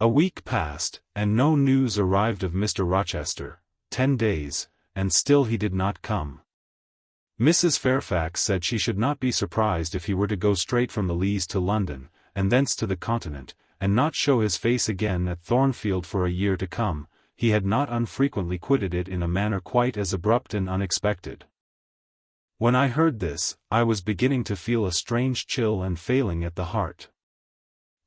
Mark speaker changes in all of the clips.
Speaker 1: A week passed, and no news arrived of Mr. Rochester. 10 days, and still he did not come. Mrs. Fairfax said she should not be surprised if he were to go straight from the Leas to London, and thence to the Continent, and not show his face again at Thornfield for a year to come. He had not unfrequently quitted it in a manner quite as abrupt and unexpected. When I heard this, I was beginning to feel a strange chill and failing at the heart.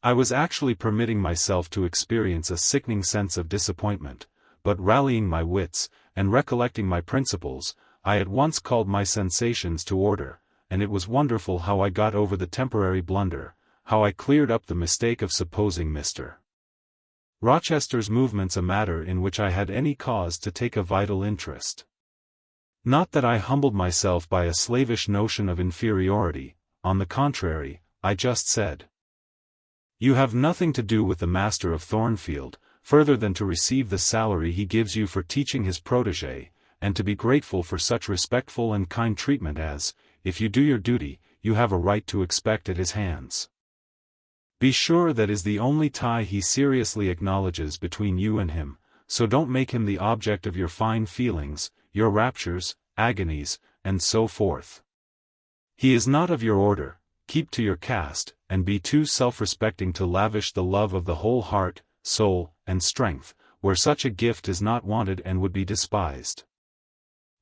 Speaker 1: I was actually permitting myself to experience a sickening sense of disappointment, but rallying my wits, and recollecting my principles, I at once called my sensations to order, and it was wonderful how I got over the temporary blunder, how I cleared up the mistake of supposing Mr. Rochester's movements a matter in which I had any cause to take a vital interest. Not that I humbled myself by a slavish notion of inferiority, on the contrary, I just said, "You have nothing to do with the master of Thornfield, further than to receive the salary he gives you for teaching his protégé, and to be grateful for such respectful and kind treatment as, if you do your duty, you have a right to expect at his hands. Be sure that is the only tie he seriously acknowledges between you and him, so don't make him the object of your fine feelings, your raptures, agonies, and so forth. He is not of your order, keep to your caste, and be too self-respecting to lavish the love of the whole heart, soul, and strength, where such a gift is not wanted and would be despised."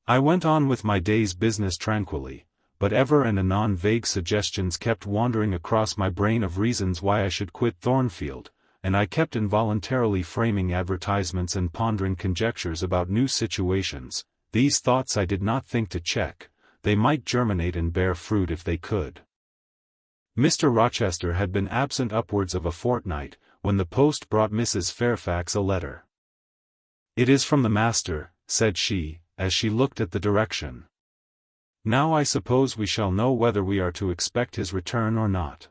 Speaker 1: I went on with my day's business tranquilly, but ever and anon vague suggestions kept wandering across my brain of reasons why I should quit Thornfield, and I kept involuntarily framing advertisements and pondering conjectures about new situations. These thoughts I did not think to check, they might germinate and bear fruit if they could. Mr. Rochester had been absent upwards of a fortnight, when the post brought Mrs. Fairfax a letter. "It is from the master," said she, as she looked at the direction. "Now I suppose we shall know whether we are to expect his return or not."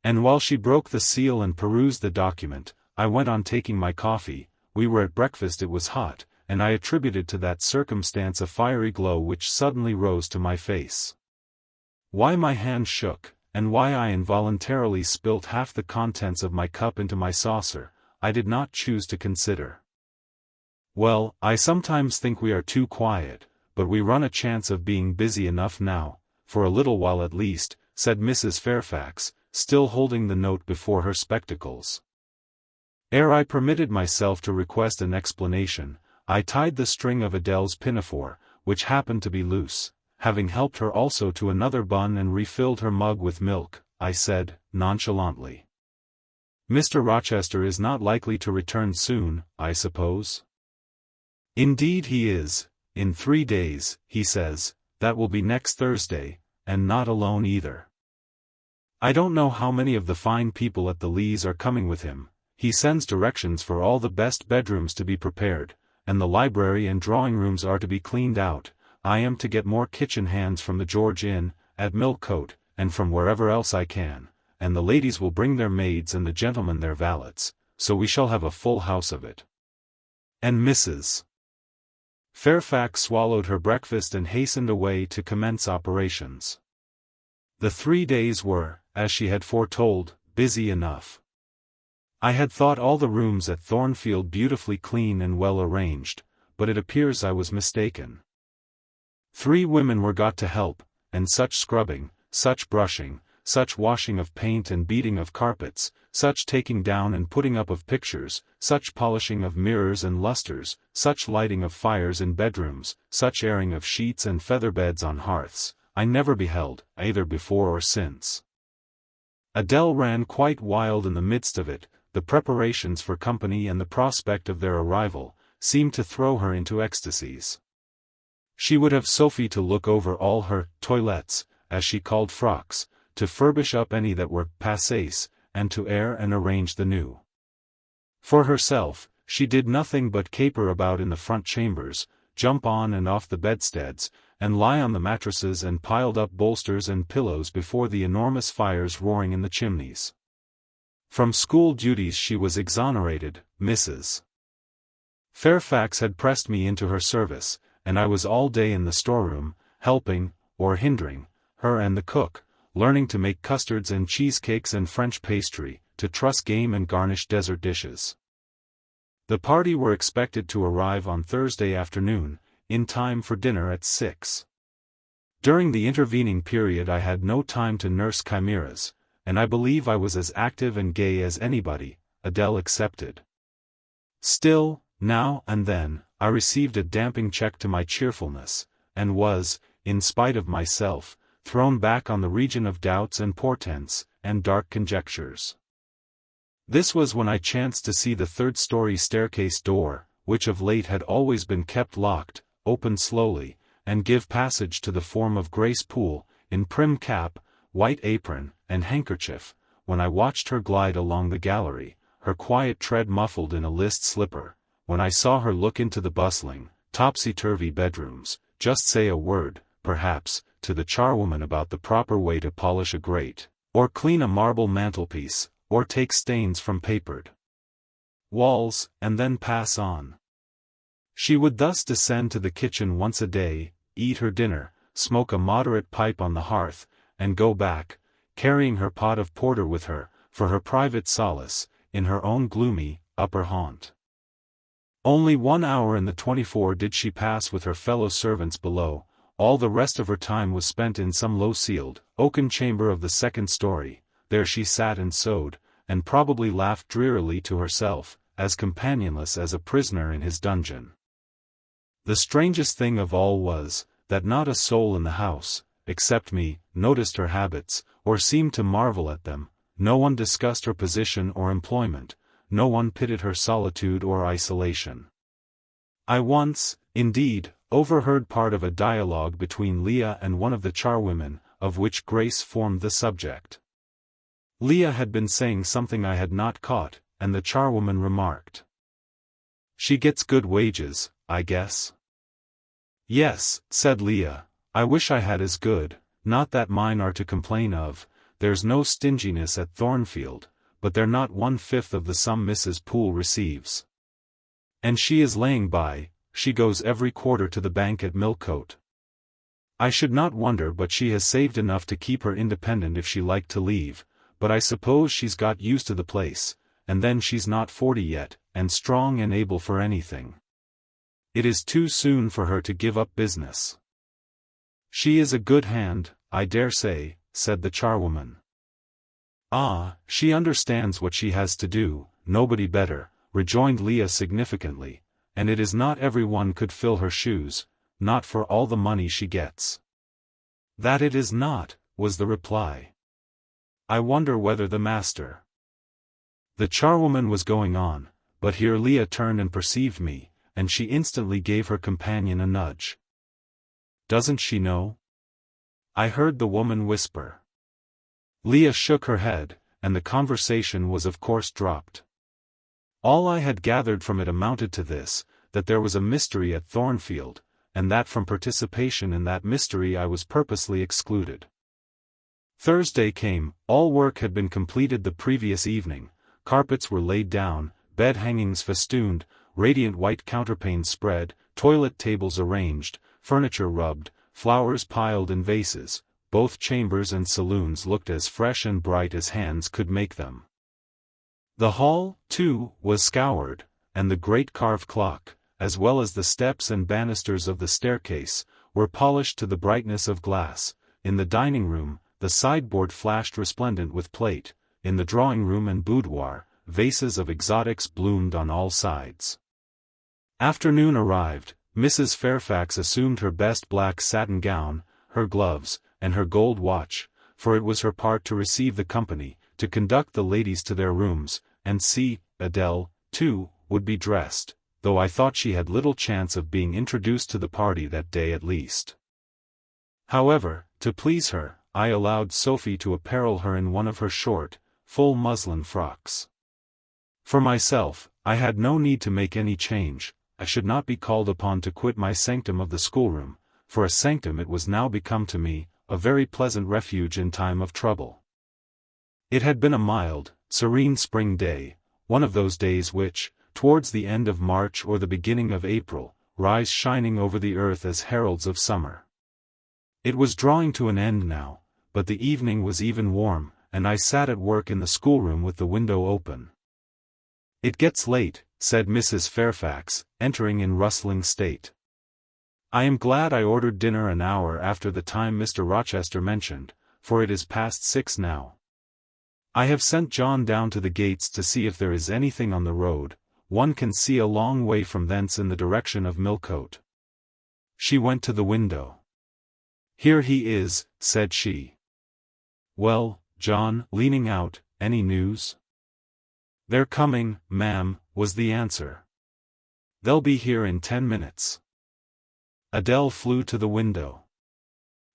Speaker 1: And while she broke the seal and perused the document, I went on taking my coffee. We were at breakfast. It was hot, and I attributed to that circumstance a fiery glow which suddenly rose to my face. Why my hand shook, and why I involuntarily spilt half the contents of my cup into my saucer, I did not choose to consider. "Well, I sometimes think we are too quiet, but we run a chance of being busy enough now, for a little while at least," said Mrs. Fairfax, still holding the note before her spectacles. Ere I permitted myself to request an explanation, I tied the string of Adele's pinafore, which happened to be loose. Having helped her also to another bun and refilled her mug with milk, I said, nonchalantly, "Mr. Rochester is not likely to return soon, I suppose?" "Indeed he is, in 3 days, he says. That will be next Thursday, and not alone either. I don't know how many of the fine people at the Leas are coming with him. He sends directions for all the best bedrooms to be prepared, and the library and drawing rooms are to be cleaned out. I am to get more kitchen hands from the George Inn, at Millcote, and from wherever else I can, and the ladies will bring their maids and the gentlemen their valets, so we shall have a full house of it." And Mrs. Fairfax swallowed her breakfast and hastened away to commence operations. The 3 days were, as she had foretold, busy enough. I had thought all the rooms at Thornfield beautifully clean and well arranged, but it appears I was mistaken. 3 women were got to help, and such scrubbing, such brushing, such washing of paint and beating of carpets, such taking down and putting up of pictures, such polishing of mirrors and lustres, such lighting of fires in bedrooms, such airing of sheets and feather-beds on hearths, I never beheld, either before or since. Adele ran quite wild in the midst of it. The preparations for company and the prospect of their arrival seemed to throw her into ecstasies. She would have Sophie to look over all her toilettes, as she called frocks, to furbish up any that were passés, and to air and arrange the new. For herself, she did nothing but caper about in the front chambers, jump on and off the bedsteads, and lie on the mattresses and piled up bolsters and pillows before the enormous fires roaring in the chimneys. From school duties she was exonerated. Mrs. Fairfax had pressed me into her service, and I was all day in the storeroom, helping, or hindering, her and the cook, learning to make custards and cheesecakes and French pastry, to truss game and garnish dessert dishes. The party were expected to arrive on Thursday afternoon, in time for dinner at 6. During the intervening period I had no time to nurse chimeras, and I believe I was as active and gay as anybody, Adele excepted. Still, now and then, I received a damping check to my cheerfulness, and was, in spite of myself, thrown back on the region of doubts and portents, and dark conjectures. This was when I chanced to see the third-story staircase door, which of late had always been kept locked, open slowly, and give passage to the form of Grace Poole, in prim cap, white apron, and handkerchief, when I watched her glide along the gallery, her quiet tread muffled in a list slipper, when I saw her look into the bustling, topsy-turvy bedrooms, just say a word, perhaps, to the charwoman about the proper way to polish a grate, or clean a marble mantelpiece, or take stains from papered walls, and then pass on. She would thus descend to the kitchen once a day, eat her dinner, smoke a moderate pipe on the hearth, and go back, carrying her pot of porter with her, for her private solace, in her own gloomy, upper haunt. Only 1 hour in the 24 did she pass with her fellow servants below, all the rest of her time was spent in some low-ceiled, oaken chamber of the second story. There she sat and sewed, and probably laughed drearily to herself, as companionless as a prisoner in his dungeon. The strangest thing of all was, that not a soul in the house, except me, noticed her habits, or seemed to marvel at them. No one discussed her position or employment, no one pitied her solitude or isolation. I once, indeed, overheard part of a dialogue between Leah and one of the charwomen, of which Grace formed the subject. Leah had been saying something I had not caught, and the charwoman remarked, "She gets good wages, I guess." "Yes," said Leah, "I wish I had as good, not that mine are to complain of. There's no stinginess at Thornfield, but they're not 1/5 of the sum Mrs. Poole receives. And she is laying by, she goes every quarter to the bank at Millcote. I should not wonder but she has saved enough to keep her independent if she liked to leave, but I suppose she's got used to the place, and then she's not 40 yet, and strong and able for anything. It is too soon for her to give up business." "She is a good hand, I dare say," said the charwoman. "Ah, she understands what she has to do, nobody better," rejoined Leah significantly, "and it is not every one could fill her shoes, not for all the money she gets." "That it is not," was the reply. "I wonder whether the master—" The charwoman was going on, but here Leah turned and perceived me, and she instantly gave her companion a nudge. "Doesn't she know?" I heard the woman whisper. Leah shook her head, and the conversation was of course dropped. All I had gathered from it amounted to this, that there was a mystery at Thornfield, and that from participation in that mystery I was purposely excluded. Thursday came, all work had been completed the previous evening, carpets were laid down, bed hangings festooned, radiant white counterpanes spread, toilet tables arranged, furniture rubbed, flowers piled in vases. Both chambers and saloons looked as fresh and bright as hands could make them. The hall, too, was scoured, and the great carved clock, as well as the steps and banisters of the staircase, were polished to the brightness of glass. In the dining room, the sideboard flashed resplendent with plate. In the drawing room and boudoir, vases of exotics bloomed on all sides. Afternoon arrived. Mrs. Fairfax assumed her best black satin gown, her gloves, and her gold watch, for it was her part to receive the company, to conduct the ladies to their rooms, and see, Adele, too, would be dressed, though I thought she had little chance of being introduced to the party that day at least. However, to please her, I allowed Sophie to apparel her in one of her short, full muslin frocks. For myself, I had no need to make any change. I should not be called upon to quit my sanctum of the schoolroom, for a sanctum it was now become to me, a very pleasant refuge in time of trouble. It had been a mild, serene spring day, one of those days which, towards the end of March or the beginning of April, rise shining over the earth as heralds of summer. It was drawing to an end now, but the evening was even warm, and I sat at work in the schoolroom with the window open. "It gets late," said Mrs. Fairfax, entering in rustling state. "I am glad I ordered dinner an hour after the time Mr. Rochester mentioned, for it is past 6 now. I have sent John down to the gates to see if there is anything on the road. One can see a long way from thence in the direction of Millcote." She went to the window. "Here he is," said she. "Well, John," leaning out, "any news?" "They're coming, ma'am," was the answer. "They'll be here in 10 minutes." Adele flew to the window.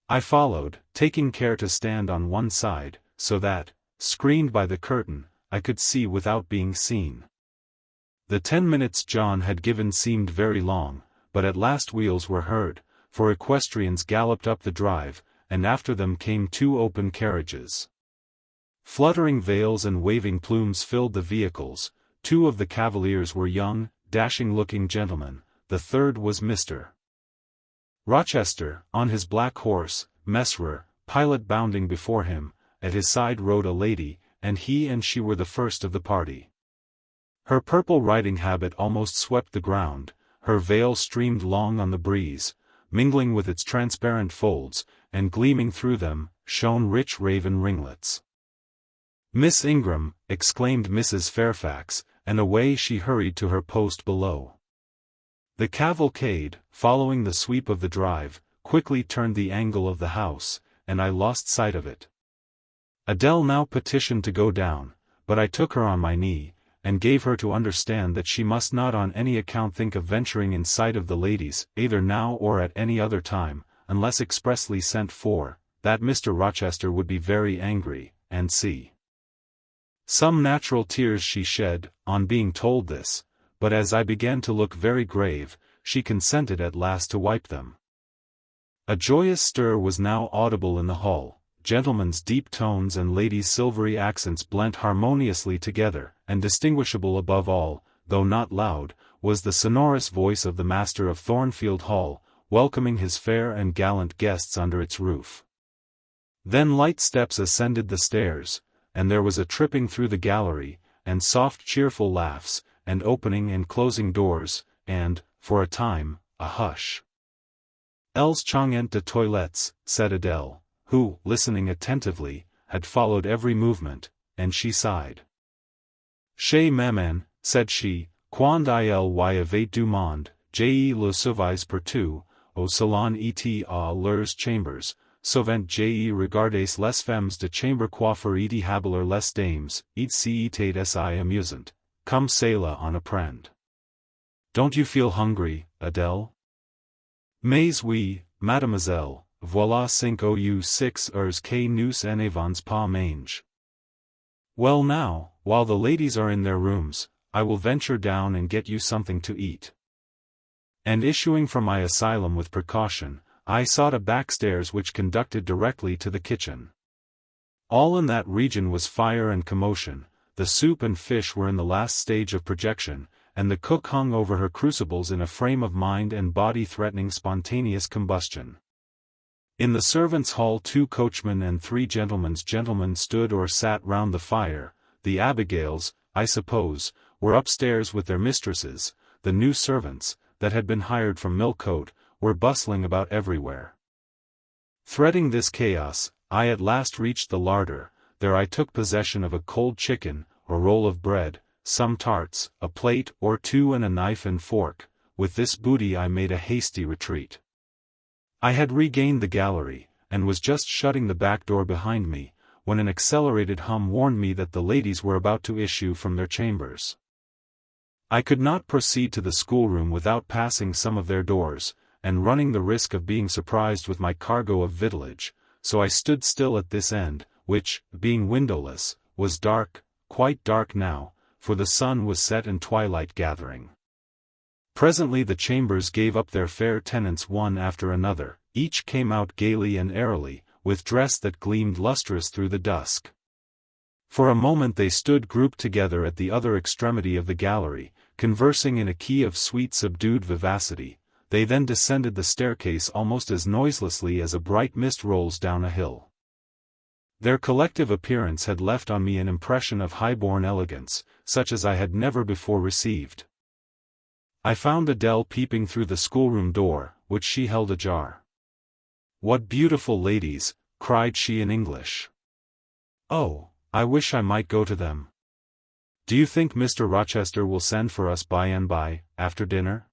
Speaker 1: I followed, taking care to stand on one side, so that, screened by the curtain, I could see without being seen. The 10 minutes John had given seemed very long, but at last wheels were heard, for equestrians galloped up the drive, and after them came 2 open carriages. Fluttering veils and waving plumes filled the vehicles. 2 of the cavaliers were young, dashing-looking gentlemen, the third was Mr. Rochester, on his black horse, Messerer, pilot bounding before him. At his side rode a lady, and he and she were the first of the party. Her purple riding habit almost swept the ground, her veil streamed long on the breeze, mingling with its transparent folds, and gleaming through them, shone rich raven ringlets. "Miss Ingram," exclaimed Mrs. Fairfax, and away she hurried to her post below. The cavalcade, following the sweep of the drive, quickly turned the angle of the house, and I lost sight of it. Adele now petitioned to go down, but I took her on my knee, and gave her to understand that she must not on any account think of venturing in sight of the ladies, either now or at any other time, unless expressly sent for, that Mr. Rochester would be very angry, and see. Some natural tears she shed, on being told this, but as I began to look very grave, she consented at last to wipe them. A joyous stir was now audible in the hall. Gentlemen's deep tones and ladies' silvery accents blent harmoniously together, and distinguishable above all, though not loud, was the sonorous voice of the master of Thornfield Hall, welcoming his fair and gallant guests under its roof. Then light steps ascended the stairs, and there was a tripping through the gallery, and soft cheerful laughs, and opening and closing doors, and, for a time, a hush. "Elles changent de toilettes," said Adele, who, listening attentively, had followed every movement, and she sighed. "Chez maman," said she, "quand il y avait du monde, j'ai le service partout, au salon et à leurs chambers, souvent j'ai regardé les femmes de chambre coiffer et habiller les dames, et c'était assez amusant, comme cela on apprend." "Don't you feel hungry, Adele?" "Mais oui, mademoiselle. Voilà 5 ou 6 heures que nous n'avons pas mange." "Well now, while the ladies are in their rooms, I will venture down and get you something to eat." And issuing from my asylum with precaution, I sought a back stairs which conducted directly to the kitchen. All in that region was fire and commotion, the soup and fish were in the last stage of projection, and the cook hung over her crucibles in a frame of mind and body threatening spontaneous combustion. In the servants' hall 2 coachmen and 3 gentlemen stood or sat round the fire. The Abigails, I suppose, were upstairs with their mistresses. The new servants, that had been hired from Millcote, were bustling about everywhere. Threading this chaos, I at last reached the larder. There I took possession of a cold chicken, a roll of bread, some tarts, a plate or 2 and a knife and fork. With this booty I made a hasty retreat. I had regained the gallery, and was just shutting the back door behind me, when an accelerated hum warned me that the ladies were about to issue from their chambers. I could not proceed to the schoolroom without passing some of their doors, and running the risk of being surprised with my cargo of victuallage, so I stood still at this end, which, being windowless, was dark, quite dark now, for the sun was set and twilight gathering. Presently the chambers gave up their fair tenants one after another. Each came out gaily and airily, with dress that gleamed lustrous through the dusk. For a moment they stood grouped together at the other extremity of the gallery, conversing in a key of sweet subdued vivacity. They then descended the staircase almost as noiselessly as a bright mist rolls down a hill. Their collective appearance had left on me an impression of high-born elegance, such as I had never before received. I found Adele peeping through the schoolroom door, which she held ajar. "What beautiful ladies!" cried she in English. "Oh, I wish I might go to them. Do you think Mr. Rochester will send for us by and by, after dinner?"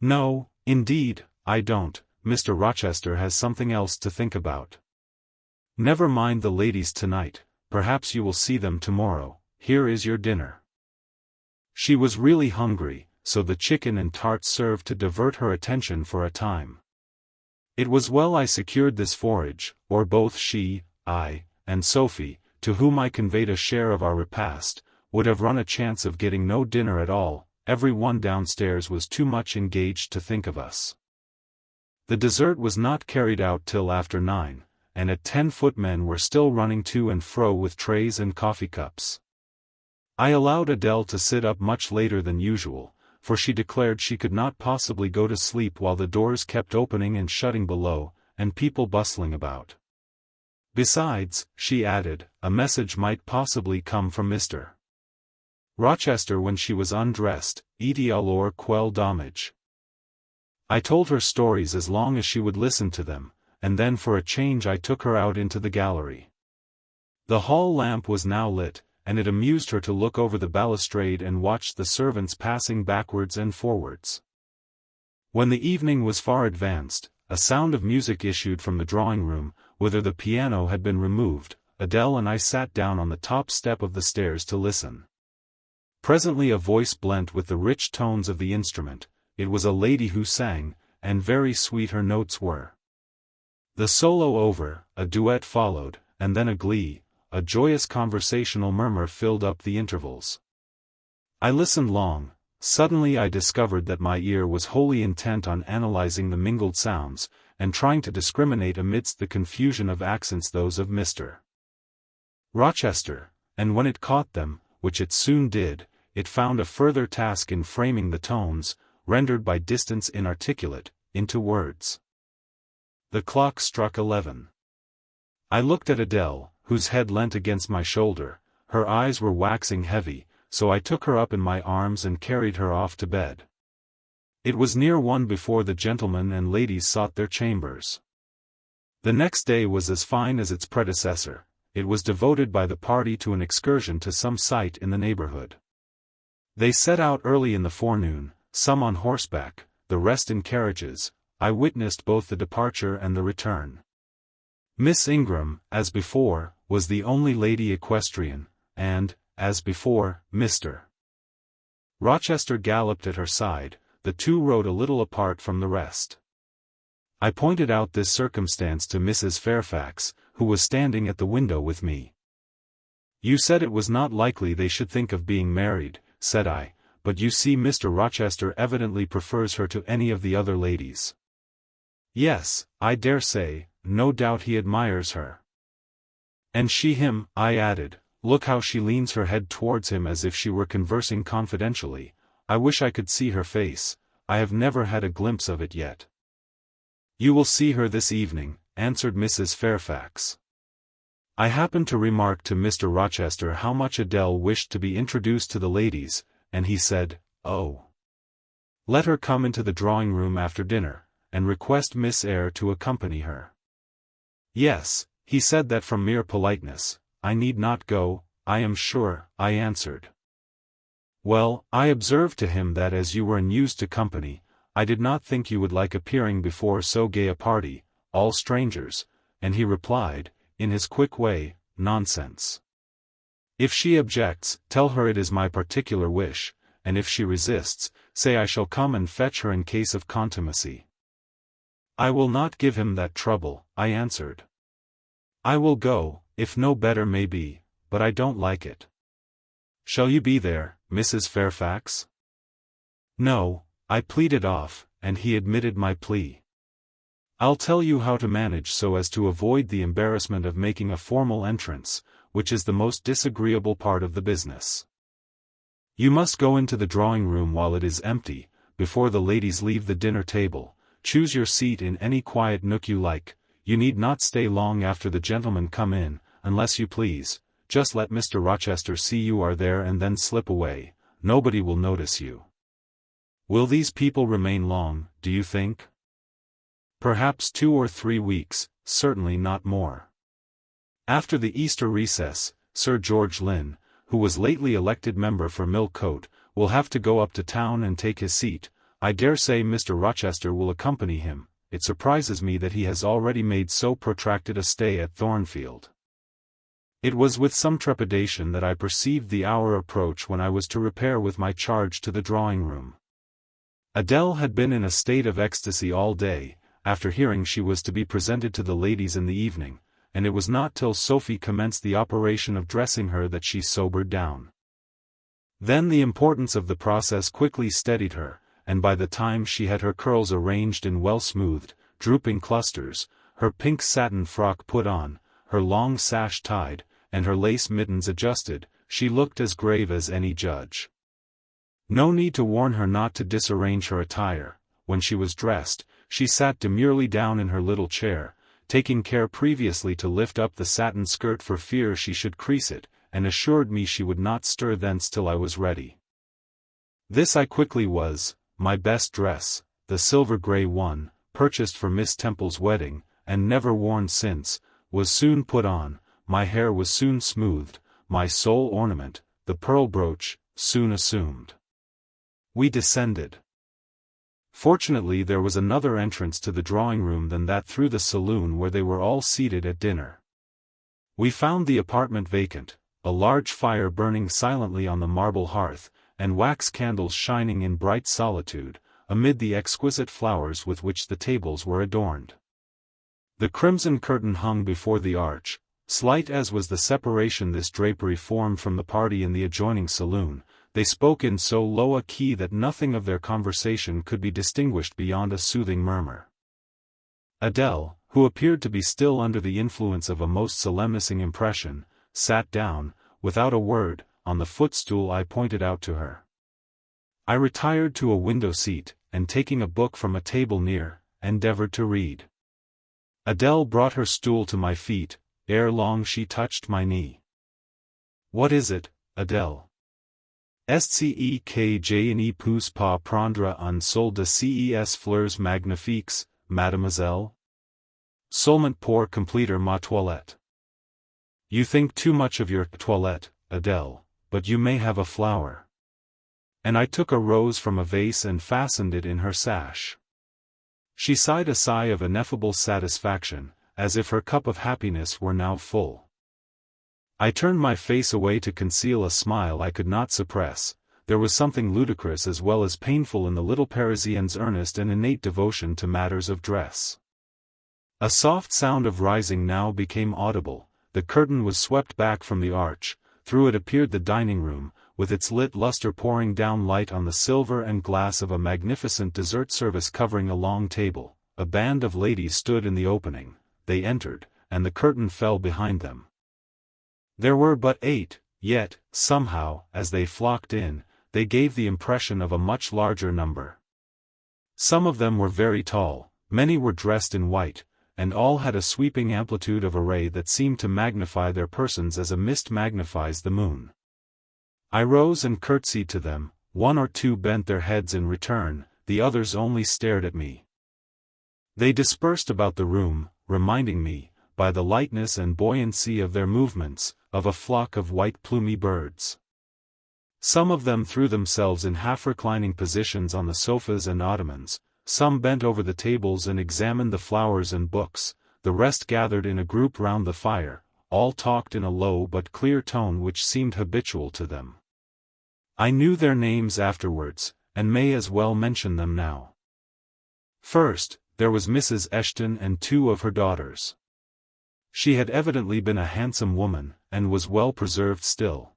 Speaker 1: "No, indeed, I don't. Mr. Rochester has something else to think about. Never mind the ladies tonight, perhaps you will see them tomorrow. Here is your dinner." She was really hungry, so the chicken and tarts served to divert her attention for a time. It was well I secured this forage, or both she, I, and Sophie, to whom I conveyed a share of our repast, would have run a chance of getting no dinner at all. Every one downstairs was too much engaged to think of us. The dessert was not carried out till after 9, and at 10 footmen were still running to and fro with trays and coffee cups. I allowed Adele to sit up much later than usual, for she declared she could not possibly go to sleep while the doors kept opening and shutting below, and people bustling about. Besides, she added, a message might possibly come from Mr. Rochester when she was undressed, et alors quel dommage. I told her stories as long as she would listen to them, and then for a change I took her out into the gallery. The hall lamp was now lit, and it amused her to look over the balustrade and watch the servants passing backwards and forwards. When the evening was far advanced, a sound of music issued from the drawing-room, whither the piano had been removed. Adele and I sat down on the top step of the stairs to listen. Presently a voice blent with the rich tones of the instrument. It was a lady who sang, and very sweet her notes were. The solo over, a duet followed, and then a glee. A joyous conversational murmur filled up the intervals. I listened long. Suddenly I discovered that my ear was wholly intent on analyzing the mingled sounds, and trying to discriminate amidst the confusion of accents those of Mr. Rochester, and when it caught them, which it soon did, it found a further task in framing the tones, rendered by distance inarticulate, into words. The clock struck 11. I looked at Adele, whose head leant against my shoulder. Her eyes were waxing heavy, so I took her up in my arms and carried her off to bed. It was near 1 before the gentlemen and ladies sought their chambers. The next day was as fine as its predecessor. It was devoted by the party to an excursion to some site in the neighborhood. They set out early in the forenoon, some on horseback, the rest in carriages. I witnessed both the departure and the return. Miss Ingram, as before, was the only lady equestrian, and, as before, Mr. Rochester galloped at her side. The two rode a little apart from the rest. I pointed out this circumstance to Mrs. Fairfax, who was standing at the window with me. "You said it was not likely they should think of being married," said I, "but you see Mr. Rochester evidently prefers her to any of the other ladies." "Yes, I dare say, no doubt he admires her." "And she him," I added. "Look how she leans her head towards him as if she were conversing confidentially. I wish I could see her face. I have never had a glimpse of it yet." "You will see her this evening," answered Mrs. Fairfax. I happened to remark to Mr. Rochester how much Adele wished to be introduced to the ladies, and he said, "Oh, let her come into the drawing-room after dinner, and request Miss Eyre to accompany her." "Yes, he said that from mere politeness. I need not go, I am sure," I answered. "Well, I observed to him that as you were unused to company, I did not think you would like appearing before so gay a party, all strangers, and he replied, in his quick way, 'Nonsense. If she objects, tell her it is my particular wish, and if she resists, say I shall come and fetch her in case of contumacy.' I will not give him that trouble," I answered. "I will go, if no better may be, but I don't like it." "Shall you be there, Mrs. Fairfax?" "No," I pleaded off, and he admitted my plea. "I'll tell you how to manage so as to avoid the embarrassment of making a formal entrance, which is the most disagreeable part of the business. You must go into the drawing-room while it is empty, before the ladies leave the dinner table. Choose your seat in any quiet nook you like. You need not stay long after the gentlemen come in, unless you please, just let Mr. Rochester see you are there and then slip away, nobody will notice you. Will these people remain long, do you think? Perhaps 2 or 3 weeks, certainly not more. After the Easter recess, Sir George Lynn, who was lately elected member for Millcote, will have to go up to town and take his seat. I dare say Mr. Rochester will accompany him. It surprises me that he has already made so protracted a stay at Thornfield. It was with some trepidation that I perceived the hour approach when I was to repair with my charge to the drawing-room. Adele had been in a state of ecstasy all day, after hearing she was to be presented to the ladies in the evening, and it was not till Sophie commenced the operation of dressing her that she sobered down. Then the importance of the process quickly steadied her, and by the time she had her curls arranged in well-smoothed, drooping clusters, her pink satin frock put on, her long sash tied, and her lace mittens adjusted, she looked as grave as any judge. No need to warn her not to disarrange her attire. When she was dressed, she sat demurely down in her little chair, taking care previously to lift up the satin skirt for fear she should crease it, and assured me she would not stir thence till I was ready. This I quickly was. My best dress, the silver-grey one, purchased for Miss Temple's wedding, and never worn since, was soon put on, my hair was soon smoothed, my sole ornament, the pearl brooch, soon assumed. We descended. Fortunately there was another entrance to the drawing-room than that through the saloon where they were all seated at dinner. We found the apartment vacant, a large fire burning silently on the marble hearth, and wax candles shining in bright solitude, amid the exquisite flowers with which the tables were adorned. The crimson curtain hung before the arch. Slight as was the separation this drapery formed from the party in the adjoining saloon, they spoke in so low a key that nothing of their conversation could be distinguished beyond a soothing murmur. Adele, who appeared to be still under the influence of a most solemnizing impression, sat down, without a word, on the footstool I pointed out to her. I retired to a window seat, and taking a book from a table near, endeavored to read. Adele brought her stool to my feet. Ere long she touched my knee. What is it, Adele? Est-ce que je ne peux pas prendre un seul de ces fleurs magnifiques, mademoiselle? Seulement pour compléter ma toilette. You think too much of your toilette, Adele, but you may have a flower. And I took a rose from a vase and fastened it in her sash. She sighed a sigh of ineffable satisfaction, as if her cup of happiness were now full. I turned my face away to conceal a smile I could not suppress. There was something ludicrous as well as painful in the little Parisienne's earnest and innate devotion to matters of dress. A soft sound of rising now became audible. The curtain was swept back from the arch. Through it appeared the dining-room, with its lit lustre pouring down light on the silver and glass of a magnificent dessert service covering a long table. A band of ladies stood in the opening. They entered, and the curtain fell behind them. There were but 8, yet, somehow, as they flocked in, they gave the impression of a much larger number. Some of them were very tall, many were dressed in white, and all had a sweeping amplitude of array that seemed to magnify their persons as a mist magnifies the moon. I rose and curtsied to them. 1 or 2 bent their heads in return, the others only stared at me. They dispersed about the room, reminding me, by the lightness and buoyancy of their movements, of a flock of white plumy birds. Some of them threw themselves in half-reclining positions on the sofas and ottomans, some bent over the tables and examined the flowers and books, the rest gathered in a group round the fire, all talked in a low but clear tone which seemed habitual to them. I knew their names afterwards, and may as well mention them now. First, there was Mrs. Eshton and 2 of her daughters. She had evidently been a handsome woman, and was well preserved still.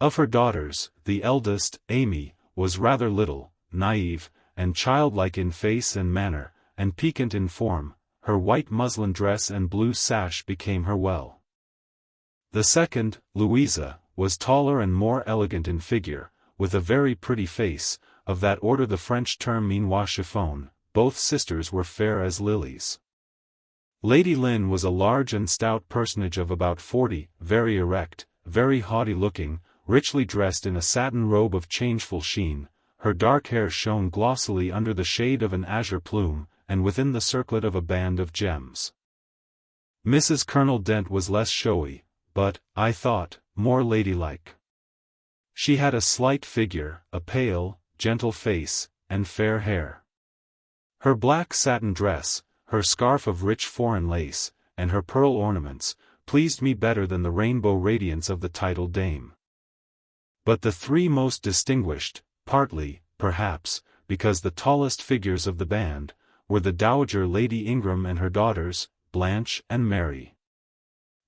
Speaker 1: Of her daughters, the eldest, Amy, was rather little, naive, and childlike in face and manner, and piquant in form. Her white muslin dress and blue sash became her well. The second, Louisa, was taller and more elegant in figure, with a very pretty face, of that order the French term minois chiffon. Both sisters were fair as lilies. Lady Lynn was a large and stout personage of about 40, very erect, very haughty-looking, richly dressed in a satin robe of changeful sheen. Her dark hair shone glossily under the shade of an azure plume, and within the circlet of a band of gems. Mrs. Colonel Dent was less showy, but, I thought, more ladylike. She had a slight figure, a pale, gentle face, and fair hair. Her black satin dress, her scarf of rich foreign lace, and her pearl ornaments, pleased me better than the rainbow radiance of the titled dame. But the three most distinguished, partly, perhaps, because the tallest figures of the band, were the Dowager Lady Ingram and her daughters, Blanche and Mary.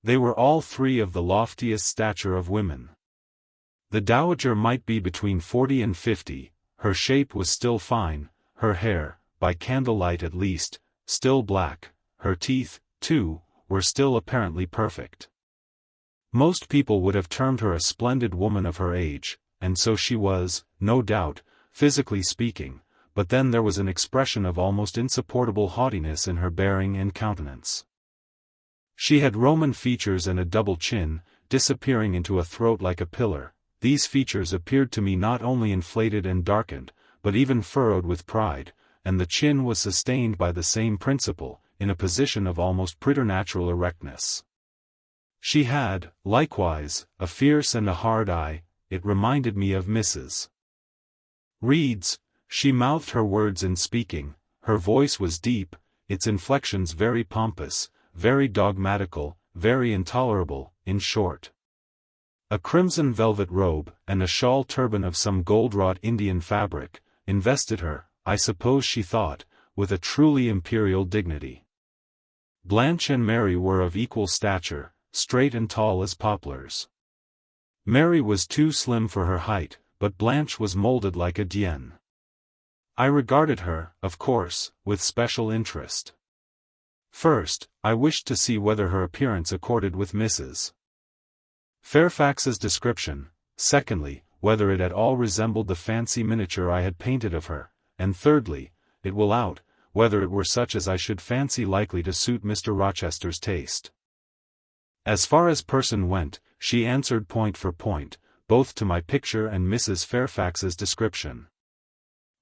Speaker 1: They were all three of the loftiest stature of women. The Dowager might be between 40 and 50, her shape was still fine, her hair, by candlelight at least, still black, her teeth, too, were still apparently perfect. Most people would have termed her a splendid woman of her age, and so she was, no doubt, physically speaking, but then there was an expression of almost insupportable haughtiness in her bearing and countenance. She had Roman features and a double chin, disappearing into a throat like a pillar. These features appeared to me not only inflated and darkened, but even furrowed with pride, and the chin was sustained by the same principle, in a position of almost preternatural erectness. She had, likewise, a fierce and a hard eye. It reminded me of Mrs. Reed's. She mouthed her words in speaking, her voice was deep, its inflections very pompous, very dogmatical, very intolerable, in short. A crimson velvet robe, and a shawl turban of some gold-wrought Indian fabric, invested her, I suppose she thought, with a truly imperial dignity. Blanche and Mary were of equal stature, straight and tall as poplars. Mary was too slim for her height, but Blanche was molded like a Dienne. I regarded her, of course, with special interest. First, I wished to see whether her appearance accorded with Mrs. Fairfax's description, secondly, whether it at all resembled the fancy miniature I had painted of her, and thirdly, it will out, whether it were such as I should fancy likely to suit Mr. Rochester's taste. As far as person went, she answered point for point, both to my picture and Mrs. Fairfax's description.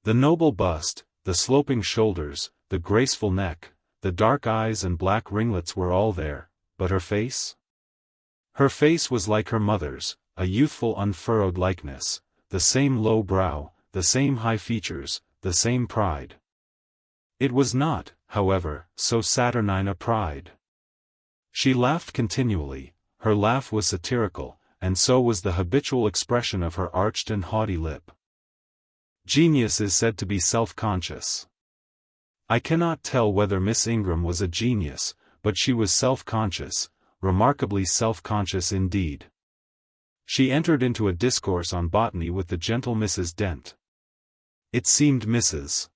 Speaker 1: The noble bust, the sloping shoulders, the graceful neck, the dark eyes and black ringlets were all there, but her face? Her face was like her mother's, a youthful unfurrowed likeness, the same low brow, the same high features, the same pride. It was not, however, so saturnine a pride. She laughed continually, her laugh was satirical, and so was the habitual expression of her arched and haughty lip. Genius is said to be self-conscious. I cannot tell whether Miss Ingram was a genius, but she was self-conscious, remarkably self-conscious indeed. She entered into a discourse on botany with the gentle Mrs. Dent. It seemed Mrs.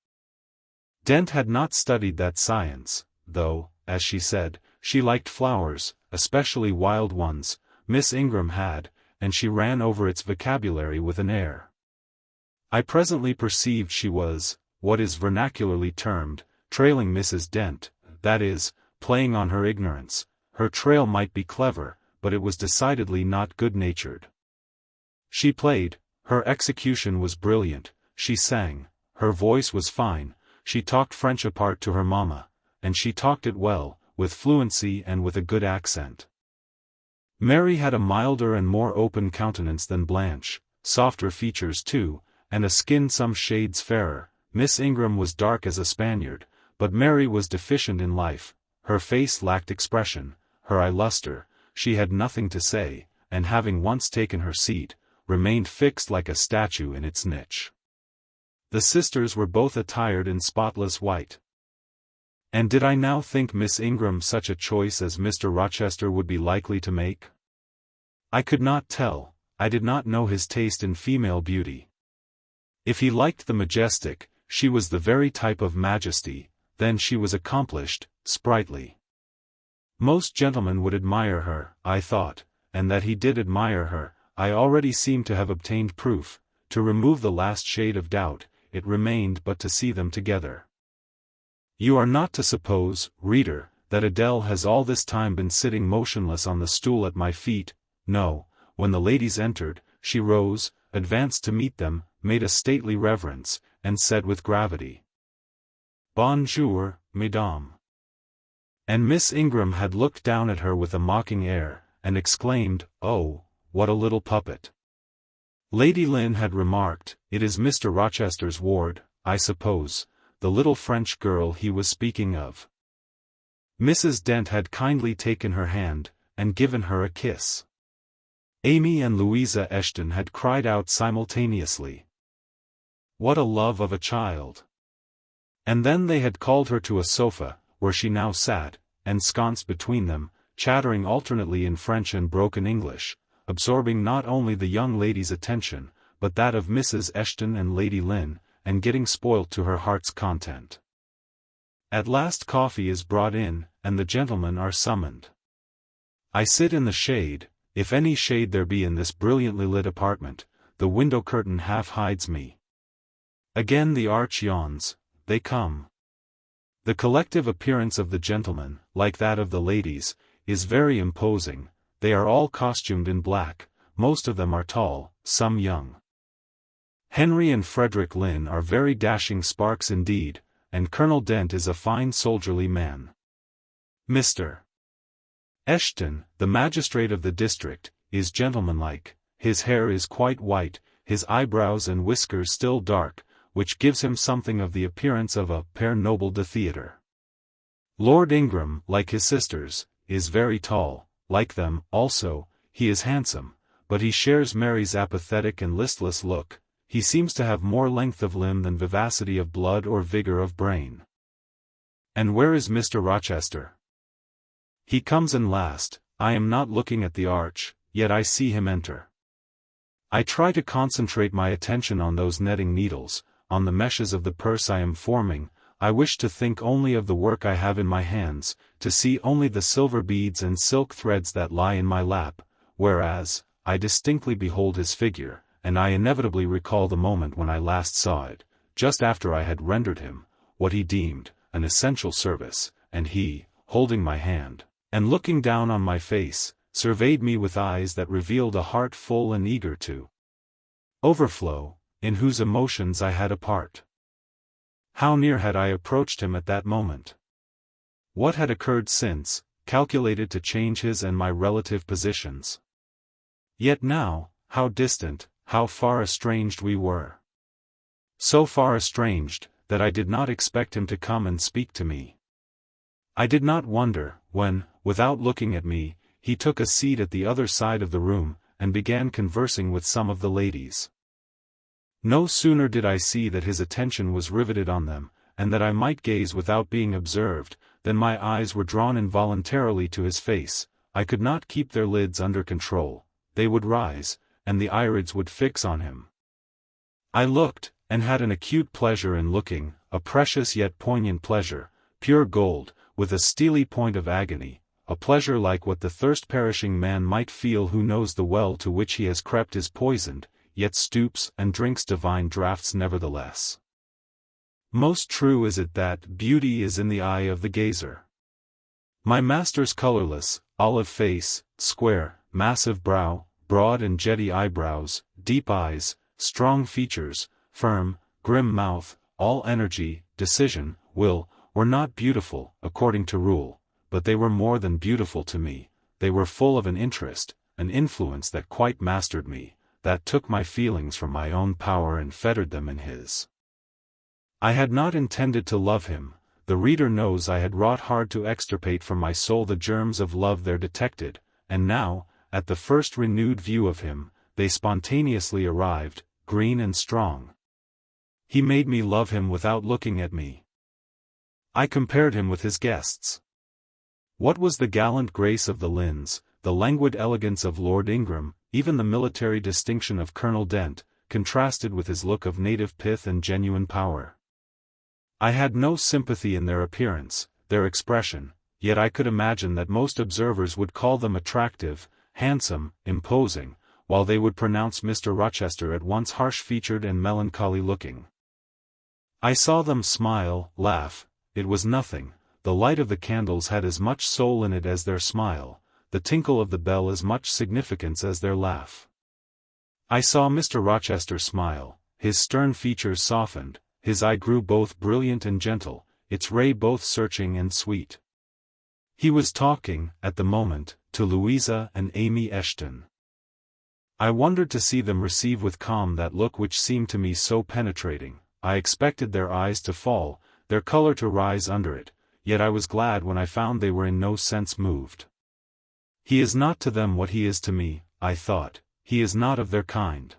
Speaker 1: Dent had not studied that science, though, as she said, she liked flowers, especially wild ones. Miss Ingram had, and she ran over its vocabulary with an air. I presently perceived she was, what is vernacularly termed, trailing Mrs. Dent, that is, playing on her ignorance. Her trail might be clever, but it was decidedly not good-natured. She played, her execution was brilliant, she sang, her voice was fine, she talked French apart to her mamma, and she talked it well, with fluency and with a good accent. Mary had a milder and more open countenance than Blanche, softer features too, and a skin some shades fairer. Miss Ingram was dark as a Spaniard, but Mary was deficient in life, her face lacked expression, her eye luster, she had nothing to say, and having once taken her seat, remained fixed like a statue in its niche. The sisters were both attired in spotless white. And did I now think Miss Ingram such a choice as Mr. Rochester would be likely to make? I could not tell, I did not know his taste in female beauty. If he liked the majestic, she was the very type of majesty, then she was accomplished, sprightly. Most gentlemen would admire her, I thought, and that he did admire her, I already seemed to have obtained proof. To remove the last shade of doubt, it remained but to see them together. You are not to suppose, reader, that Adele has all this time been sitting motionless on the stool at my feet. No, when the ladies entered, she rose, advanced to meet them, made a stately reverence, and said with gravity, "Bonjour, mesdames." And Miss Ingram had looked down at her with a mocking air, and exclaimed, "Oh, what a little puppet." Lady Lynn had remarked, "It is Mr. Rochester's ward, I suppose, the little French girl he was speaking of." Mrs. Dent had kindly taken her hand, and given her a kiss. Amy and Louisa Eshton had cried out simultaneously, "What a love of a child!" And then they had called her to a sofa, where she now sat, ensconced between them, chattering alternately in French and broken English, absorbing not only the young lady's attention, but that of Mrs. Eshton and Lady Lynn, and getting spoilt to her heart's content. At last coffee is brought in, and the gentlemen are summoned. I sit in the shade, if any shade there be in this brilliantly lit apartment. The window curtain half hides me. Again the arch yawns. They come. The collective appearance of the gentlemen, like that of the ladies, is very imposing. They are all costumed in black, most of them are tall, some young. Henry and Frederick Lynn are very dashing sparks indeed, and Colonel Dent is a fine soldierly man. Mr. Eshton, the magistrate of the district, is gentlemanlike. His hair is quite white, his eyebrows and whiskers still dark, which gives him something of the appearance of a Père Noble de theatre. Lord Ingram, like his sisters, is very tall. Like them, also, he is handsome, but he shares Mary's apathetic and listless look. He seems to have more length of limb than vivacity of blood or vigor of brain. And where is Mr. Rochester? He comes in last. I am not looking at the arch, yet I see him enter. I try to concentrate my attention on those netting needles, on the meshes of the purse I am forming. I wish to think only of the work I have in my hands, to see only the silver beads and silk threads that lie in my lap, whereas, I distinctly behold his figure, and I inevitably recall the moment when I last saw it, just after I had rendered him, what he deemed, an essential service, and he, holding my hand, and looking down on my face, surveyed me with eyes that revealed a heart full and eager to overflow, in whose emotions I had a part. How near had I approached him at that moment? What had occurred since, calculated to change his and my relative positions? Yet now, how distant, how far estranged we were. So far estranged, that I did not expect him to come and speak to me. I did not wonder, when, without looking at me, he took a seat at the other side of the room, and began conversing with some of the ladies. No sooner did I see that his attention was riveted on them, and that I might gaze without being observed, than my eyes were drawn involuntarily to his face. I could not keep their lids under control. They would rise, and the irids would fix on him. I looked, and had an acute pleasure in looking, a precious yet poignant pleasure, pure gold, with a steely point of agony, a pleasure like what the thirst-perishing man might feel who knows the well to which he has crept is poisoned, yet stoops and drinks divine draughts nevertheless. Most true is it that beauty is in the eye of the gazer. My master's colorless, olive face, square, massive brow, broad and jetty eyebrows, deep eyes, strong features, firm, grim mouth, all energy, decision, will, were not beautiful, according to rule, but they were more than beautiful to me. They were full of an interest, an influence that quite mastered me, that took my feelings from my own power and fettered them in his. I had not intended to love him. The reader knows I had wrought hard to extirpate from my soul the germs of love there detected, and now, at the first renewed view of him, they spontaneously arrived, green and strong. He made me love him without looking at me. I compared him with his guests. What was the gallant grace of the Lynns, the languid elegance of Lord Ingram, even the military distinction of Colonel Dent, contrasted with his look of native pith and genuine power? I had no sympathy in their appearance, their expression, yet I could imagine that most observers would call them attractive, handsome, imposing, while they would pronounce Mr. Rochester at once harsh-featured and melancholy-looking. I saw them smile, laugh. It was nothing. the light of the candles had as much soul in it as their smile, the tinkle of the bell as much significance as their laugh. I saw Mr. Rochester smile, his stern features softened, his eye grew both brilliant and gentle, its ray both searching and sweet. He was talking, at the moment, to Louisa and Amy Eshton. I wondered to see them receive with calm that look which seemed to me so penetrating. I expected their eyes to fall, their color to rise under it, yet I was glad when I found they were in no sense moved. He is not to them what he is to me, I thought, he is not of their kind.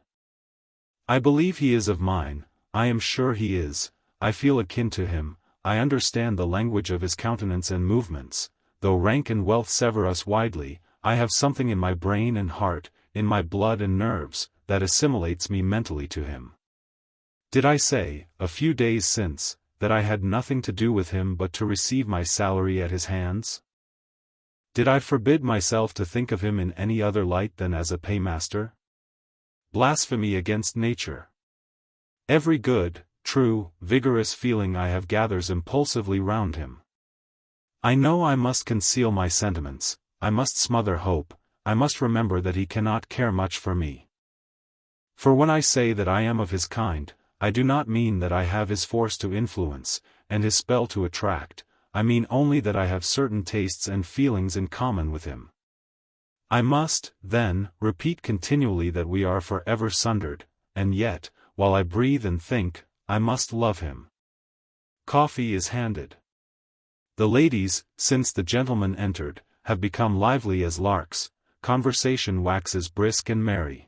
Speaker 1: I believe he is of mine, I am sure he is, I feel akin to him, I understand the language of his countenance and movements, though rank and wealth sever us widely, I have something in my brain and heart, in my blood and nerves, that assimilates me mentally to him. Did I say, a few days since, that I had nothing to do with him but to receive my salary at his hands? Did I forbid myself to think of him in any other light than as a paymaster? Blasphemy against nature. Every good, true, vigorous feeling I have gathers impulsively round him. I know I must conceal my sentiments, I must smother hope, I must remember that he cannot care much for me. For when I say that I am of his kind, I do not mean that I have his force to influence, and his spell to attract, I mean only that I have certain tastes and feelings in common with him. I must, then, repeat continually that we are forever sundered, and yet, while I breathe and think, I must love him. Coffee is handed. The ladies, since the gentlemen entered, have become lively as larks, conversation waxes brisk and merry.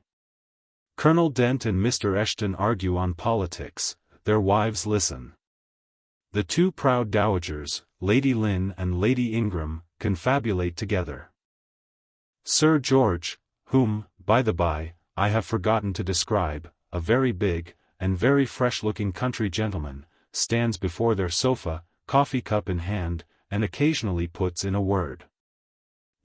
Speaker 1: Colonel Dent and Mr. Eshton argue on politics, their wives listen. The two proud dowagers, Lady Lynn and Lady Ingram, confabulate together. Sir George, whom, by the by, I have forgotten to describe, a very big, and very fresh-looking country gentleman, stands before their sofa, coffee-cup in hand, and occasionally puts in a word.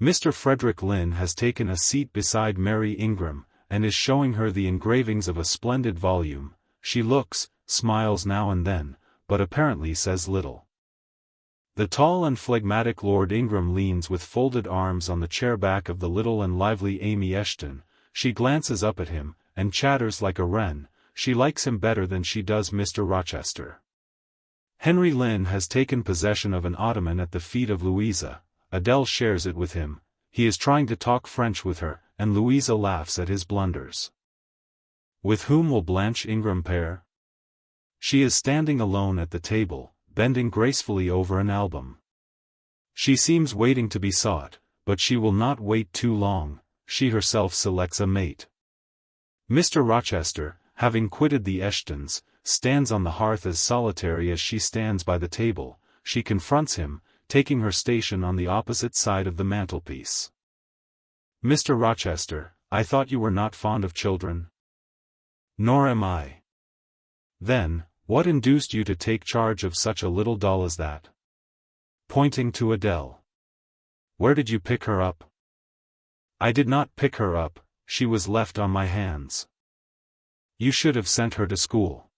Speaker 1: Mr. Frederick Lynn has taken a seat beside Mary Ingram, and is showing her the engravings of a splendid volume. She looks, smiles now and then, but apparently says little. The tall and phlegmatic Lord Ingram leans with folded arms on the chair-back of the little and lively Amy Eshton. She glances up at him, and chatters like a wren. She likes him better than she does Mr. Rochester. Henry Lynn has taken possession of an ottoman at the feet of Louisa. Adele shares it with him. He is trying to talk French with her, and Louisa laughs at his blunders. With whom will Blanche Ingram pair? She is standing alone at the table, bending gracefully over an album. She seems waiting to be sought, but she will not wait too long. She herself selects a mate. Mr. Rochester, having quitted the Eshtons, stands on the hearth as solitary as she stands by the table. She confronts him, taking her station on the opposite side of the mantelpiece. Mr. Rochester, I thought you were not fond of children? Nor am I. Then, what induced you to take charge of such a little doll as that? Pointing to Adele. Where did you pick her up? I did not pick her up, she was left on my hands. You should have sent her to school.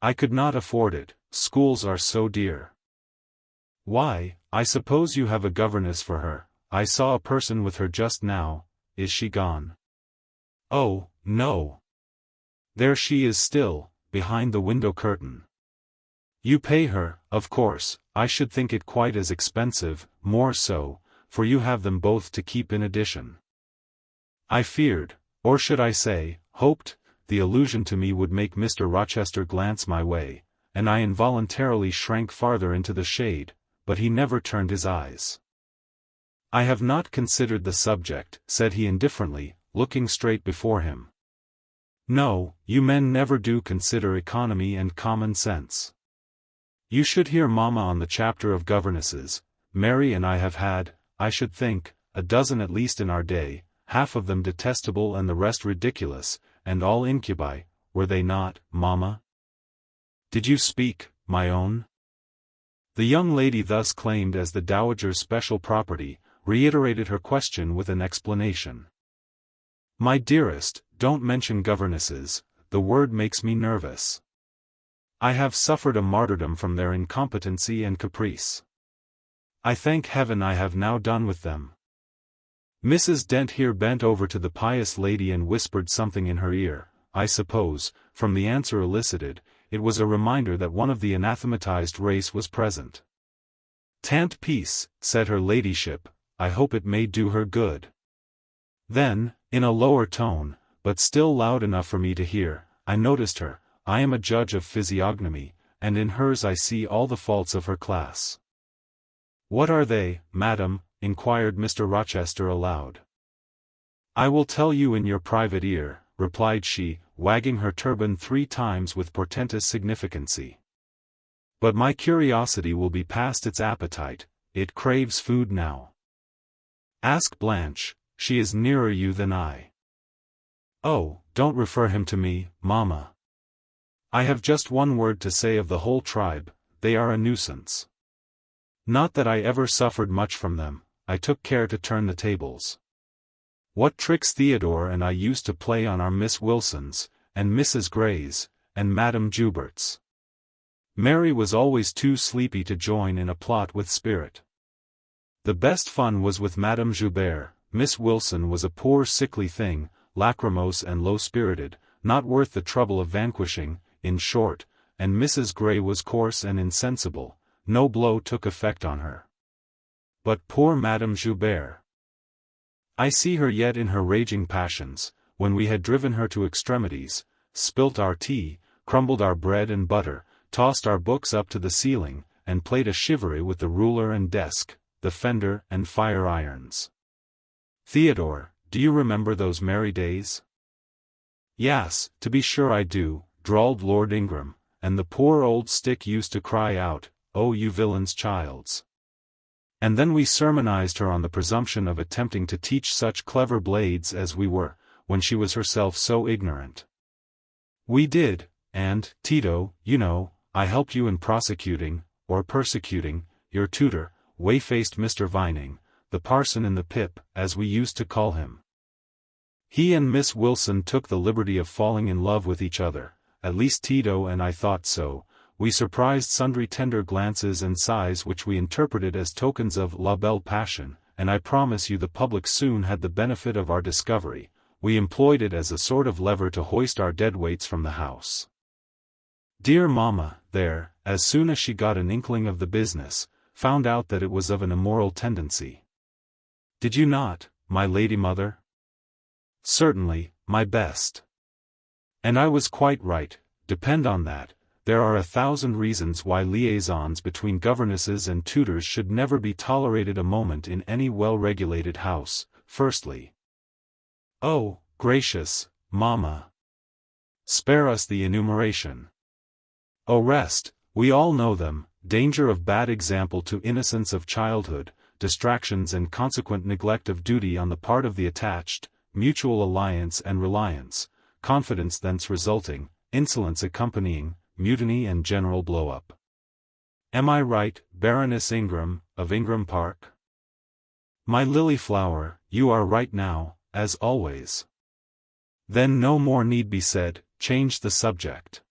Speaker 1: I could not afford it, schools are so dear. Why, I suppose you have a governess for her. I saw a person with her just now. Is she gone? Oh, no. There she is still, behind the window curtain. You pay her, of course. I should think it quite as expensive, more so, for you have them both to keep in addition. I feared, or should I say, hoped, the allusion to me would make Mr. Rochester glance my way, and I involuntarily shrank farther into the shade, but he never turned his eyes. I have not considered the subject, said he indifferently, looking straight before him. No, you men never do consider economy and common sense. You should hear Mamma on the chapter of governesses. Mary and I have had, I should think, a dozen at least in our day, half of them detestable and the rest ridiculous, and all incubi, were they not, Mamma? Did you speak, my own? The young lady thus claimed as the dowager's special property, reiterated her question with an explanation. My dearest, don't mention governesses, the word makes me nervous. I have suffered a martyrdom from their incompetency and caprice. I thank heaven I have now done with them. Mrs. Dent here bent over to the pious lady and whispered something in her ear. I suppose, from the answer elicited, it was a reminder that one of the anathematized race was present. "Tant peace," said her ladyship, "I hope it may do her good." Then, in a lower tone, but still loud enough for me to hear, I noticed her. I am a judge of physiognomy, and in hers I see all the faults of her class. "What are they, madam?" inquired Mr. Rochester aloud. "I will tell you in your private ear," replied she, wagging her turban 3 times with portentous significancy. "But my curiosity will be past its appetite, it craves food now. Ask Blanche, she is nearer you than I." "Oh, don't refer him to me, mamma. I have just one word to say of the whole tribe, they are a nuisance. Not that I ever suffered much from them, I took care to turn the tables. What tricks Theodore and I used to play on our Miss Wilsons, and Mrs. Greys, and Madame Jouberts. Mary was always too sleepy to join in a plot with spirit. The best fun was with Madame Joubert. Miss Wilson was a poor sickly thing, lachrymose and low-spirited, not worth the trouble of vanquishing, in short, and Mrs. Grey was coarse and insensible, no blow took effect on her. But poor Madame Joubert! I see her yet in her raging passions, when we had driven her to extremities, spilt our tea, crumbled our bread and butter, tossed our books up to the ceiling, and played a chivalry with the ruler and desk, the fender and fire irons. Theodore, do you remember those merry days?" "Yes, to be sure I do," drawled Lord Ingram, "and the poor old stick used to cry out, 'Oh, you villain's childs!' And then we sermonized her on the presumption of attempting to teach such clever blades as we were, when she was herself so ignorant. We did, and, Tito, you know, I helped you in prosecuting, or persecuting, your tutor, whey-faced Mr. Vining, the parson in the pip, as we used to call him. He and Miss Wilson took the liberty of falling in love with each other, at least Tito and I thought so. We surprised sundry tender glances and sighs which we interpreted as tokens of la belle passion, and I promise you the public soon had the benefit of our discovery. We employed it as a sort of lever to hoist our deadweights from the house. Dear mamma, there, as soon as she got an inkling of the business, found out that it was of an immoral tendency. Did you not, my lady mother?" "Certainly, my best. And I was quite right, depend on that. There are 1,000 reasons why liaisons between governesses and tutors should never be tolerated a moment in any well-regulated house. Firstly—" "Oh, gracious, mamma! Spare us the enumeration." "Oh, rest, we all know them: danger of bad example to innocence of childhood, distractions and consequent neglect of duty on the part of the attached, mutual alliance and reliance, confidence thence resulting, insolence accompanying, mutiny and general blow-up. Am I right, Baroness Ingram, of Ingram Park?" "My lily flower, you are right now, as always." "Then no more need be said, change the subject."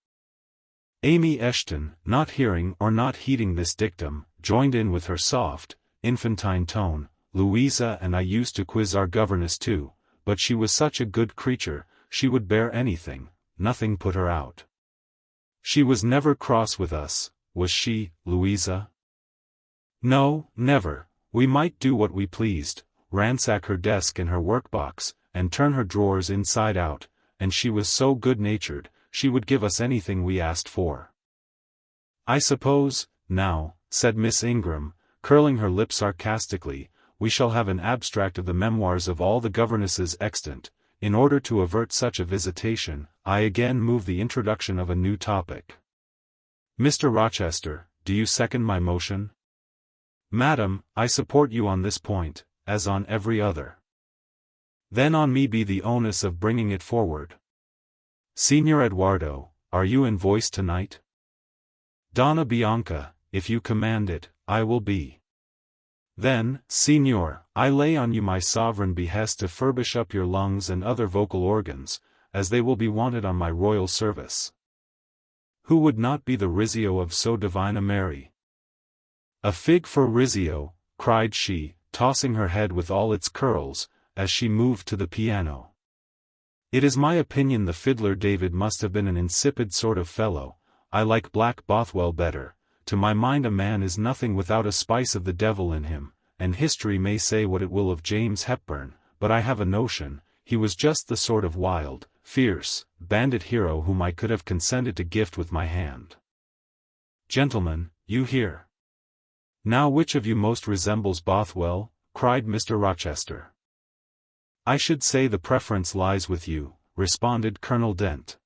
Speaker 1: Amy Eshton, not hearing or not heeding this dictum, joined in with her soft, infantine tone. "Louisa and I used to quiz our governess too, but she was such a good creature, she would bear anything, nothing put her out. She was never cross with us, was she, Louisa?" "No, never. We might do what we pleased, ransack her desk and her workbox, and turn her drawers inside out, and she was so good-natured, she would give us anything we asked for." "I suppose, now," said Miss Ingram, curling her lip sarcastically, "we shall have an abstract of the memoirs of all the governesses extant. In order to avert such a visitation, I again move the introduction of a new topic. Mr. Rochester, do you second my motion?" "Madam, I support you on this point, as on every other." "Then on me be the onus of bringing it forward. Signor Eduardo, are you in voice tonight?" "Donna Bianca, if you command it, I will be." "Then, Signor, I lay on you my sovereign behest to furbish up your lungs and other vocal organs, as they will be wanted on my royal service. Who would not be the Rizzio of so divine a Mary?" "A fig for Rizzio, cried she, tossing her head with all its curls, as she moved to the piano. It is my opinion the fiddler David must have been an insipid sort of fellow. I like Black Bothwell better. To my mind a man is nothing without a spice of the devil in him, and history may say what it will of James Hepburn, but I have a notion, he was just the sort of wild, fierce, bandit hero whom I could have consented to gift with my hand. Gentlemen, you hear. Now which of you most resembles Bothwell? Cried Mr. Rochester. I should say the preference lies with you, responded Colonel Dent.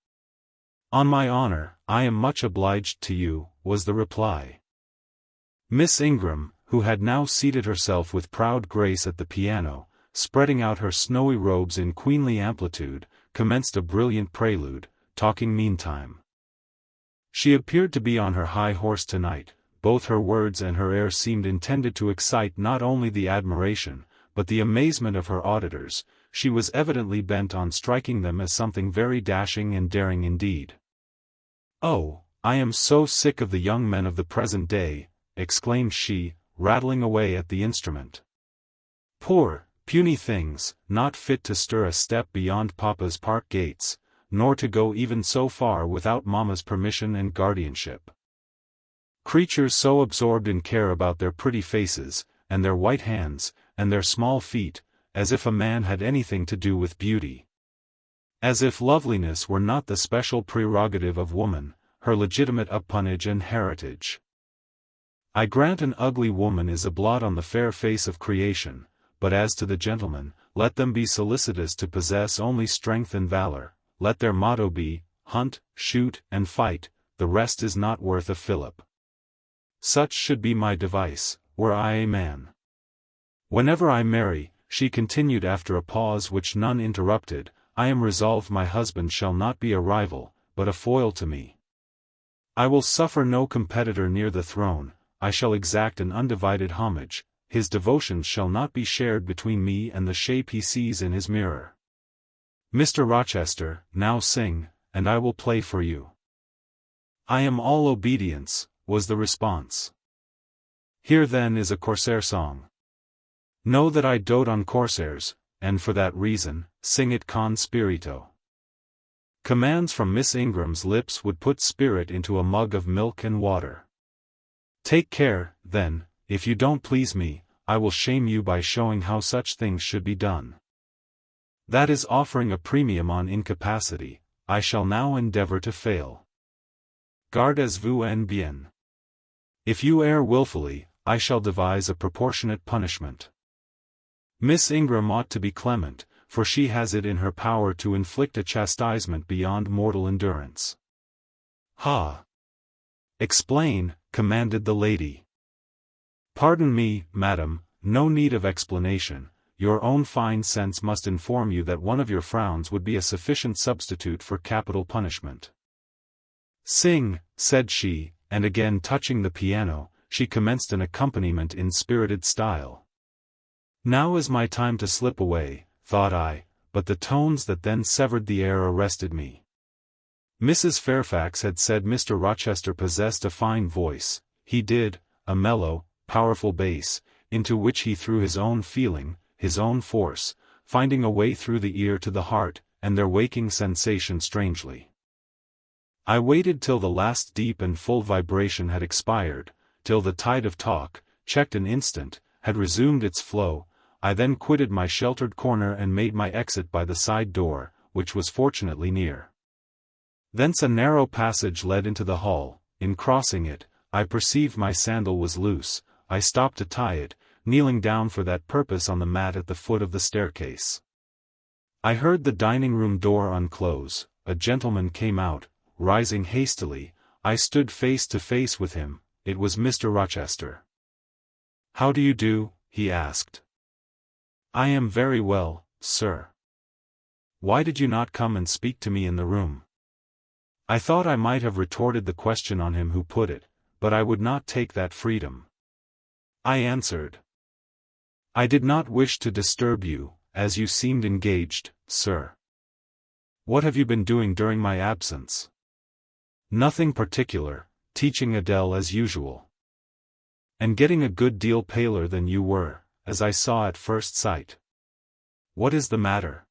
Speaker 1: On my honor, I am much obliged to you, was the reply. Miss Ingram, who had now seated herself with proud grace at the piano, spreading out her snowy robes in queenly amplitude, commenced a brilliant prelude, talking meantime. She appeared to be on her high horse tonight. Both her words and her air seemed intended to excite not only the admiration, but the amazement of her auditors. She was evidently bent on striking them as something very dashing and daring indeed. "Oh, I am so sick of the young men of the present day," exclaimed she, rattling away at the instrument. "Poor, puny things, not fit to stir a step beyond Papa's park gates, nor to go even so far without Mamma's permission and guardianship. Creatures so absorbed in care about their pretty faces, and their white hands, and their small feet, as if a man had anything to do with beauty. As if loveliness were not the special prerogative of woman, her legitimate appanage and heritage. I grant an ugly woman is a blot on the fair face of creation, but as to the gentlemen, let them be solicitous to possess only strength and valor, let their motto be, hunt, shoot, and fight, the rest is not worth a fillip. Such should be my device, were I a man. Whenever I marry," she continued after a pause which none interrupted, "I am resolved my husband shall not be a rival, but a foil to me. I will suffer no competitor near the throne, I shall exact an undivided homage, his devotions shall not be shared between me and the shape he sees in his mirror. Mr. Rochester, now sing, and I will play for you." "I am all obedience," was the response. "Here then is a Corsair song. Know that I dote on Corsairs, and for that reason, sing it con spirito." Commands from Miss Ingram's lips would put spirit into a mug of milk and water. "Take care, then, if you don't please me, I will shame you by showing how such things should be done. That is offering a premium on incapacity. I shall now endeavor to fail. Gardez-vous en bien. If you err wilfully, I shall devise a proportionate punishment. Miss Ingram ought to be clement, for she has it in her power to inflict a chastisement beyond mortal endurance." "Ha! Explain," commanded the lady. "Pardon me, madam, no need of explanation. Your own fine sense must inform you that one of your frowns would be a sufficient substitute for capital punishment." "Sing," said she, and again touching the piano, she commenced an accompaniment in spirited style. Now is my time to slip away, thought I, but the tones that then severed the air arrested me. Mrs. Fairfax had said Mr. Rochester possessed a fine voice. He did, a mellow, powerful bass, into which he threw his own feeling, his own force, finding a way through the ear to the heart, and their waking sensation strangely. I waited till the last deep and full vibration had expired, till the tide of talk, checked an instant, had resumed its flow. I then quitted my sheltered corner and made my exit by the side door, which was fortunately near. Thence a narrow passage led into the hall. In crossing it, I perceived my sandal was loose. I stopped to tie it, kneeling down for that purpose on the mat at the foot of the staircase. I heard the dining-room door unclose. A gentleman came out. Rising hastily, I stood face to face with him. It was Mr. Rochester. "How do you do?" he asked. "I am very well, sir." "Why did you not come and speak to me in the room?" I thought I might have retorted the question on him who put it, but I would not take that freedom. I answered, "I did not wish to disturb you, as you seemed engaged, sir." "What have you been doing during my absence?" "Nothing particular, teaching Adele as usual." And getting a good deal paler than you were, as I saw at first sight. What is the matter?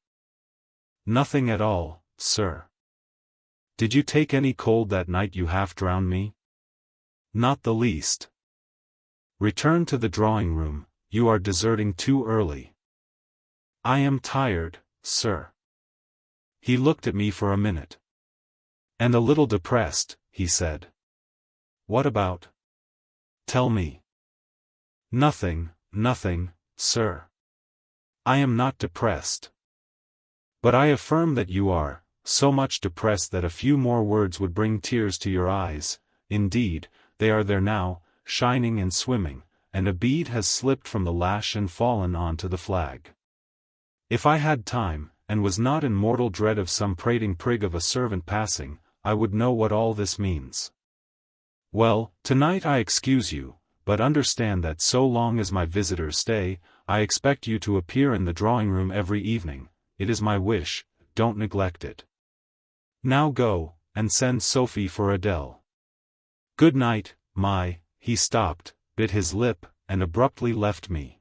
Speaker 1: Nothing at all, sir. Did you take any cold that night you half drowned me? Not the least. Return to the drawing room, you are deserting too early. I am tired, sir. He looked at me for a minute. And a little depressed, he said. What about? Tell me. Nothing, sir. I am not depressed. But I affirm that you are, so much depressed that a few more words would bring tears to your eyes. Indeed, they are there now, shining and swimming, and a bead has slipped from the lash and fallen onto the flag. If I had time, and was not in mortal dread of some prating prig of a servant passing, I would know what all this means. Well, tonight I excuse you, but understand that so long as my visitors stay, I expect you to appear in the drawing-room every evening. It is my wish, don't neglect it. Now go, and send Sophie for Adele. Good night, he stopped, bit his lip, and abruptly left me.